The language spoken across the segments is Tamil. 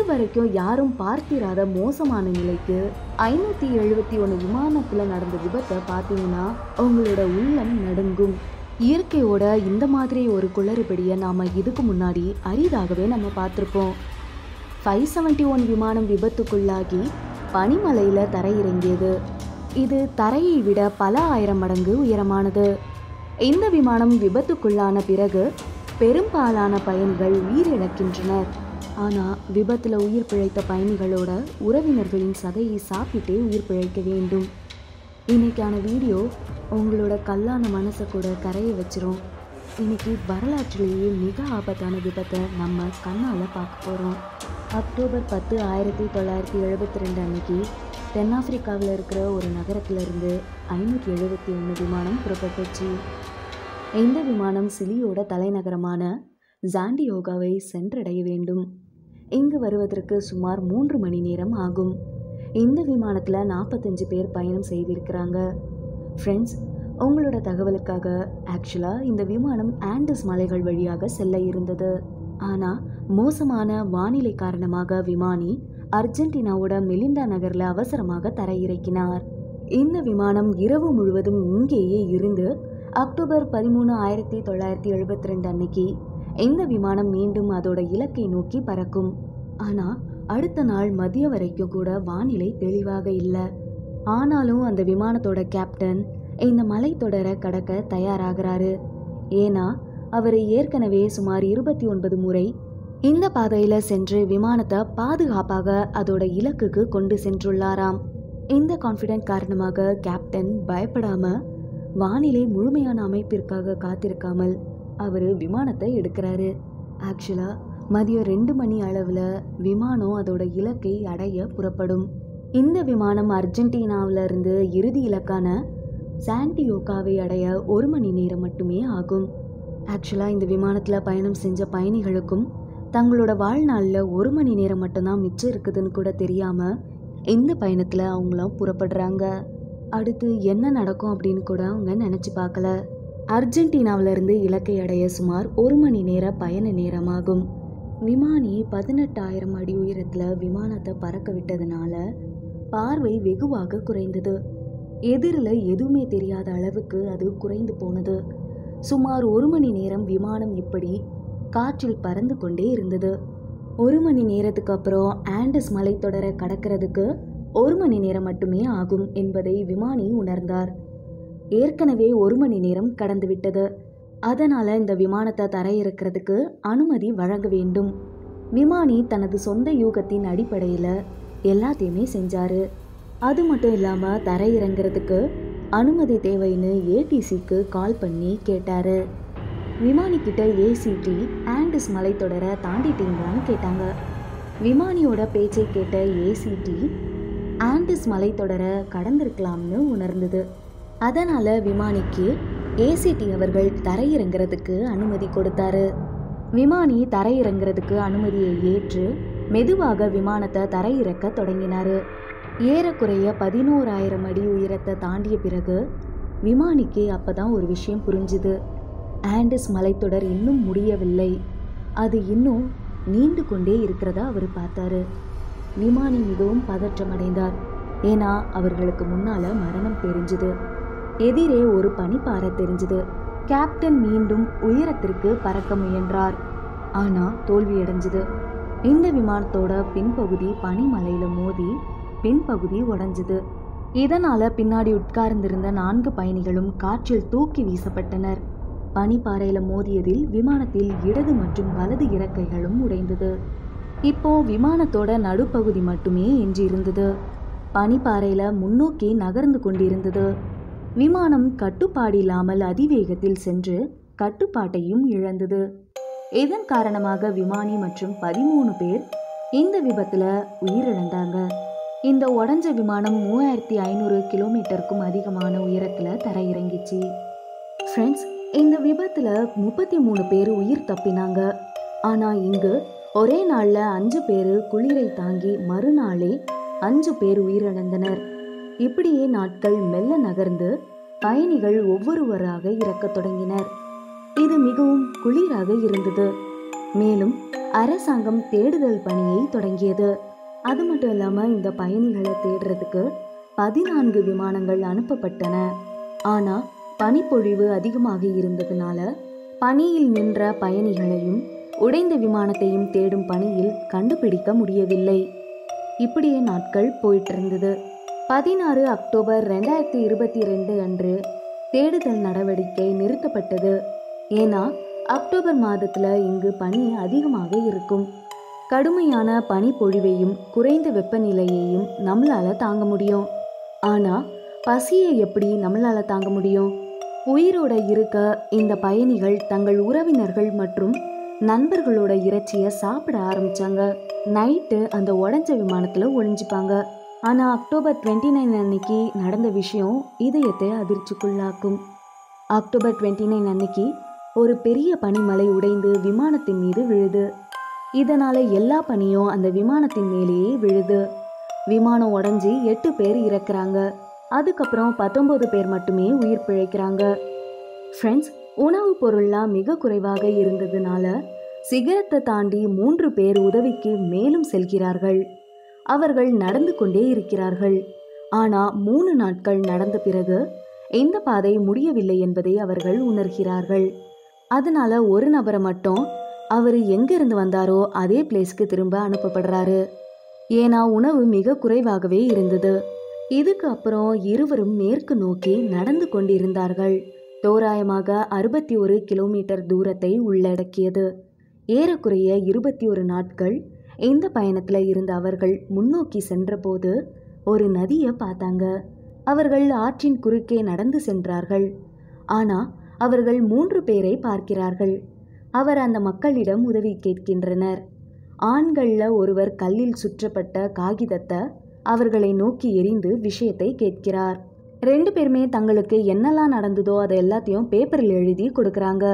இதுவரைக்கும் யாரும் பார்த்திராத மோசமான நிலைக்கு 571 விமானத்தில் நடந்த விபத்தை பார்த்தீங்கன்னா உங்களோட உள்ளம் நடுங்கும். இயற்கையோட இந்த மாதிரி ஒரு குளறுபடியை நாம் இதுக்கு முன்னாடி அரிதாகவே நம்ம பார்த்துருப்போம். 571 விமானம் விபத்துக்குள்ளாகி பனிமலையில் தரையிறங்கியது. இது தரையை விட பல ஆயிரம் மடங்கு உயரமானது. இந்த விமானம் விபத்துக்குள்ளான பிறகு பெரும்பாலான பயணிகள் உயிரிழக்கின்றனர். ஆனால் விபத்தில் உயிர் பிழைத்த பயணிகளோட உறவினர்களின் சதையை சாப்பிட்டே உயிர் பிழைக்க வேண்டும். இன்னைக்கான வீடியோ உங்களோட கல்லான மனசை கூட கரைய வச்சிரும். இன்னைக்கு வரலாற்றிலேயே மிக ஆபத்தான விபத்தை நம்ம கண்ணால் பார்க்க போகிறோம். அக்டோபர் 10, 1972 அன்னைக்கு தென்னாப்பிரிக்காவில் இருக்கிற ஒரு நகரத்திலிருந்து 571 விமானம் புறப்பட்டுச்சு. இந்த விமானம் சிலியோட தலைநகரமான ஜாண்டியோகாவை சென்றடைய வேண்டும். இங்கு வருவதற்கு சுமார் 3 மணி நேரம் ஆகும். இந்த விமானத்தில் 45 பேர் பயணம் செய்திருக்கிறாங்க. ஃப்ரெண்ட்ஸ், உங்களோட தகவலுக்காக ஆக்சுவலாக இந்த விமானம் ஆண்டஸ் மலைகள் வழியாக செல்ல இருந்தது. ஆனால் மோசமான வானிலை காரணமாக விமானி அர்ஜென்டினாவோட மெலிண்டா நகரில் அவசரமாக தரையிறக்கினார். இந்த விமானம் இரவு முழுவதும் இங்கேயே இருந்து அக்டோபர் 13, 1972 அன்னைக்கு இந்த விமானம் மீண்டும் அதோட இலக்கை நோக்கி பறக்கும். ஆனால் அடுத்த நாள் மதியம் வரைக்கும் கூட வானிலை தெளிவாக இல்லை. ஆனாலும் அந்த விமானத்தோட கேப்டன் இந்த மலைத்தொடரை கடக்க தயாராகிறாரு. ஏன்னா அவர் ஏற்கனவே சுமார் 29 முறை இந்த பாதையில் சென்று விமானத்தை பாதுகாப்பாக அதோட இலக்குக்கு கொண்டு சென்றுள்ளாராம். இந்த கான்ஃபிடென்ட் காரணமாக கேப்டன் பயப்படாம வானிலை முழுமையான அமைப்பிற்காக காத்திருக்காமல் அவர் விமானத்தை எடுக்கிறாரு. ஆக்சுவலாக மதியம் 2 மணி அளவில் விமானம் அதோட இலக்கை அடைய புறப்படும். இந்த விமானம் அர்ஜென்டினாவிலிருந்து இறுதி இலக்கான சாண்டியோகாவை அடைய 1 மணி நேரம் மட்டுமே ஆகும். ஆக்சுவலாக இந்த விமானத்தில் பயணம் செஞ்ச பயணிகளுக்கும் தங்களோட வாழ்நாளில் 1 மணி நேரம் மட்டும்தான் மிச்சம் இருக்குதுன்னு கூட தெரியாமல் இந்த பயணத்தில் அவங்களாம் புறப்படுறாங்க. அடுத்து என்ன நடக்கும் அப்படின்னு கூட அவங்க நினச்சி பார்க்கல. அர்ஜென்டினாவிலிருந்து இலக்கை அடைய சுமார் 1 மணி நேர பயண நேரமாகும். விமானி 18,000 அடி உயரத்தில் விமானத்தை பறக்க விட்டதுனால பார்வை வெகுவாக குறைந்தது. எதிரில் எதுவுமே தெரியாத அளவுக்கு அது குறைந்து போனது. சுமார் 1 மணி நேரம் விமானம் இப்படி காற்றில் பறந்து கொண்டே இருந்தது. 1 மணி நேரத்துக்கு அப்புறம் ஆண்டஸ் மலைத்தொடரை கடக்கிறதுக்கு 1 மணி நேரம் மட்டுமே ஆகும் என்பதை விமானி உணர்ந்தார். ஏற்கனவே 1 மணி நேரம் கடந்து விட்டது. அதனால் இந்த விமானத்தை தரையிறக்கிறதுக்கு அனுமதி வழங்க வேண்டும். விமானி தனது சொந்த யூகத்தின் அடிப்படையில் எல்லாத்தையுமே செஞ்சார். அது மட்டும் இல்லாமல் தரையிறங்கிறதுக்கு அனுமதி தேவைன்னு ஏடிசிக்கு கால் பண்ணி கேட்டார். விமானிக்கிட்ட ஏசிடி ஆண்டஸ் மலைத்தொடரை தாண்டிட்டீங்களான்னு கேட்டாங்க. விமானியோட பேச்சை கேட்ட ஏசிடி ஆண்டஸ் மலைத்தொடரை கடந்திருக்கலாம்னு உணர்ந்தது. அதனால் விமானிக்கு ஏசிடி அவர்கள் தரையிறங்கிறதுக்கு அனுமதி கொடுத்தாரு. விமானி தரையிறங்கிறதுக்கு அனுமதியை ஏற்று மெதுவாக விமானத்தை தரையிறக்க தொடங்கினார். ஏறக்குறைய 11,000 அடி உயரத்தை தாண்டிய பிறகு விமானிக்கு அப்போதான் ஒரு விஷயம் புரிஞ்சுது. ஆண்டஸ் மலைத்தொடர் இன்னும் முடியவில்லை, அது இன்னும் நீண்டு கொண்டே இருக்கிறதா அவர் பார்த்தாரு. விமானி மிகவும் பதற்றமடைந்தார். ஏன்னா அவர்களுக்கு முன்னால மரணம் தெரிஞ்சுது. எதிரே ஒரு பனிப்பாறை தெரிஞ்சுது. கேப்டன் மீண்டும் உயரத்திற்கு பறக்க முயன்றார். ஆனால் தோல்வியடைஞ்சுது. இந்த விமானத்தோட பின்பகுதி பனிமலையில மோதி பின்பகுதி உடைஞ்சுது. இதனால பின்னாடி உட்கார்ந்திருந்த 4 பயணிகளும் காற்றில் தூக்கி வீசப்பட்டனர். பனிப்பாறையில மோதியதில் விமானத்தில் இடது மற்றும் வலது இறக்கைகளும் உடைந்தது. இப்போ விமானத்தோட நடுப்பகுதி மட்டுமே எஞ்சியிருந்தது. பனிப்பாறையில முன்னோக்கி நகர்ந்து கொண்டிருந்தது. விமானம் கட்டுப்பாடில்லாமல் அதிவேகத்தில் சென்று கட்டுப்பாட்டையும் இழந்தது. இதன் காரணமாக விமானி மற்றும் 13 பேர் இந்த விபத்துல உயிரிழந்தாங்க. இந்த உடஞ்ச விமானம் 3500 கிலோமீட்டருக்கும் அதிகமான உயரத்துல தரையிறங்கிச்சு. ஃப்ரெண்ட்ஸ், இந்த விபத்துல 33 பேர் உயிர் தப்பினாங்க. ஆனா இங்கு ஒரே நாளில் 5 பேர் குளிரை தாங்கி மறுநாளே 5 பேர் உயிரிழந்தனர். இப்படியே நாட்கள் மெல்ல நகர்ந்து பயணிகள் ஒவ்வொருவராக இறக்கத் தொடங்கினர். இது மிகவும் குளிராக இருந்தது. மேலும் அரசாங்கம் தேடுதல் பணியை தொடங்கியது. அது மட்டும் இல்லாம இந்த பயணிகளை தேடுறதுக்கு 14 விமானங்கள் அனுப்பப்பட்டன. ஆனா பனிப்பொழிவு அதிகமாக இருந்ததுனால பனியில் நின்ற பயணிகளையும் உடைந்த விமானத்தையும் தேடும் பணியில் கண்டுபிடிக்க முடியவில்லை. இப்படியே நாட்கள் போயிட்டு இருந்தது. 16 அக்டோபர் 2022 அன்று தேடுதல் நடவடிக்கை நிறுத்தப்பட்டது. ஏன்னா அக்டோபர் மாதத்துல இங்கு பனி அதிகமாக இருக்கும். கடுமையான பனிப்பொழிவையும் குறைந்த வெப்பநிலையையும் நம்மளால தாங்க முடியும். ஆனா பசியை எப்படி நம்மளால தாங்க முடியும்? உயிரோட இருக்க இந்த பயணிகள் தங்கள் உறவினர்கள் மற்றும் நண்பர்களோட இறைச்சியை சாப்பிட ஆரம்பிச்சாங்க. நைட்டு அந்த உடஞ்ச விமானத்துல ஒளிஞ்சுப்பாங்க. ஆனா அக்டோபர் 29 அன்னைக்கு நடந்த விஷயம் இதயத்தை அதிர்ச்சிக்குள்ளாக்கும். அக்டோபர் 29 அன்னைக்கு ஒரு பெரிய பனிமலை உடைந்து விமானத்தின் மீது விழுது. இதனால எல்லா பனியும் அந்த விமானத்தின் மேலேயே விழுது. விமானம் உடைஞ்சி 8 பேர் இறக்குறாங்க. அதுக்கப்புறம் 19 பேர் மட்டுமே உயிர் பிழைக்கிறாங்க. ஃப்ரெண்ட்ஸ், உணவுப் பொருள்லாம் மிக குறைவாக இருந்ததுனால சிகரத்தை தாண்டி 3 பேர் உதவிக்கு மேலும் செல்கிறார்கள். அவர்கள் நடந்து கொண்டே இருக்கிறார்கள். ஆனா 3 நாட்கள் நடந்த பிறகு இந்த பாதை முடியவில்லை என்பதை அவர்கள் உணர்கிறார்கள். அதனால ஒரு நபரை மட்டும் அவர் எங்கிருந்து வந்தாரோ அதே பிளேஸ்க்கு திரும்ப அனுப்பப்படுறாரு. ஏன்னா உணவு மிக குறைவாகவே இருந்தது. இதுக்கு அப்புறம் இருவரும் மேற்கு நோக்கி நடந்து கொண்டிருந்தார்கள். தோராயமாக 61 கிலோமீட்டர் தூரத்தை உள்ளடக்கியது. ஏறக்குறைய 21 நாட்கள் இந்த பயணத்துல இருந்த அவர்கள் முன்னோக்கி சென்றபோது ஒரு நதியை பார்த்தாங்க. அவர்கள் ஆற்றின் குறுக்கே நடந்து சென்றார்கள். ஆனா அவர்கள் 3 பேரை பார்க்கிறார்கள். அவர் அந்த மக்களிடம் உதவி கேட்கின்றனர். ஆண்கள்ல ஒருவர் கல்லில் சுற்றப்பட்ட காகிதத்தை அவர்களை நோக்கி எறிந்து விஷயத்தை கேட்கிறார். 2 பேருமே தங்களுக்கு என்னெல்லாம் நடந்ததோ அதை எல்லாத்தையும் பேப்பரில் எழுதி கொடுக்கறாங்க.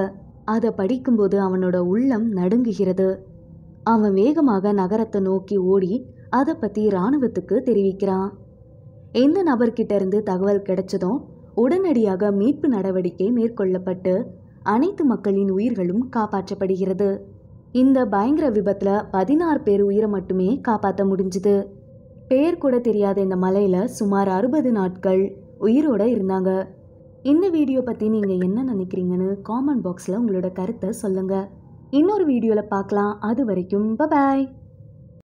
அதை படிக்கும்போது அவனோட உள்ளம் நடுங்குகிறது. அவன் வேகமாக நகரத்தை நோக்கி ஓடி அதை பத்தி இராணுவத்துக்கு தெரிவிக்கிறான். இந்த நபர்கிட்ட இருந்து தகவல் கிடைச்சதும் உடனடியாக மீட்பு நடவடிக்கை மேற்கொள்ளப்பட்டு அனைத்து மக்களின் உயிர்களும் காப்பாற்றப்படுகிறது. இந்த பயங்கர விபத்துல 16 பேர் உயிரை மட்டுமே காப்பாற்ற முடிஞ்சுது. பேர் கூட தெரியாத இந்த மலையில சுமார் 60 நாட்கள் உயிரோட இருந்தாங்க. இந்த வீடியோ பத்தி நீங்க என்ன நினைக்கிறீங்கன்னு காமெண்ட் பாக்ஸ்ல உங்களோட கருத்தை சொல்லுங்க. இன்னொரு வீடியோல பார்க்கலாம். அது வரைக்கும் பை பாய்.